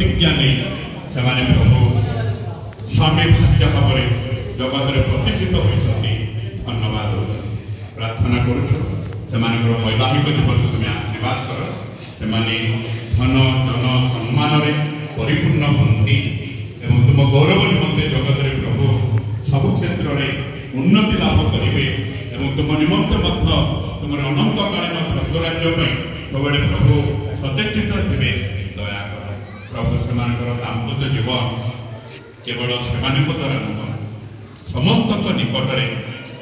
प्रतिज्ञा नहीं से प्रभु स्वामी भाग्य भाव जगत में प्रतिष्ठित होती धन्यवाद हो प्रार्थना करुछु से वैवाहिक जीवन को तुम्हें आशीर्वाद कर से धन जन सम्मान परिपूर्ण हंती एवं तुम गौरव निमंते जगत में प्रभु सब क्षेत्र में उन्नति लाभ करेंगे एवं तुम निमंते तुम अनंतकालीन स्वर्गराज्य सब प्रभु सचेत थे दया कर प्रभु से दाम्पत्य जीवन केवल से द्वारा नुह समस्त निकट में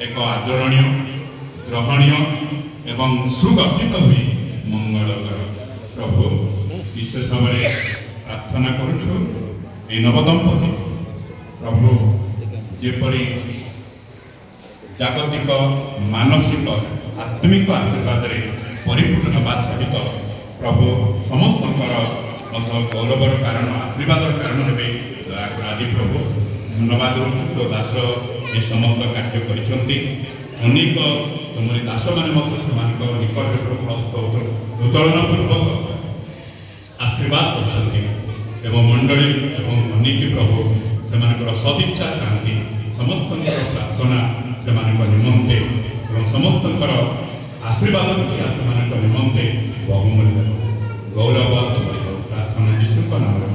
एक आदरणीय ग्रहणीय एवं सुगठित हुई मंगलकर प्रभु विशेष भाव प्रार्थना करुछु ए नवदंपति प्रभु जेपरी जागतिक मानसिक आत्मिक आशीर्वाद परिपूर्ण होगा सहित प्रभु समस्त गौरवर कारण आशीर्वाद कारण हे दयाकर आदि प्रभु धन्यवाद रोचु तो दास ये समस्त कार्य करिसेंती अनेक तुमरी दास माने से निकट प्रभु हस्त उत्तोलन पूर्वक आशीर्वाद करछंती एवं मंडली एवं अनेक प्रभु से सदिच्छा चाहती समस्त प्रार्थना से निमंते एवं समस्त आशीर्वाद से निमंते बहुमूल्य गौरव तुम प्रार्थना जीशु नाम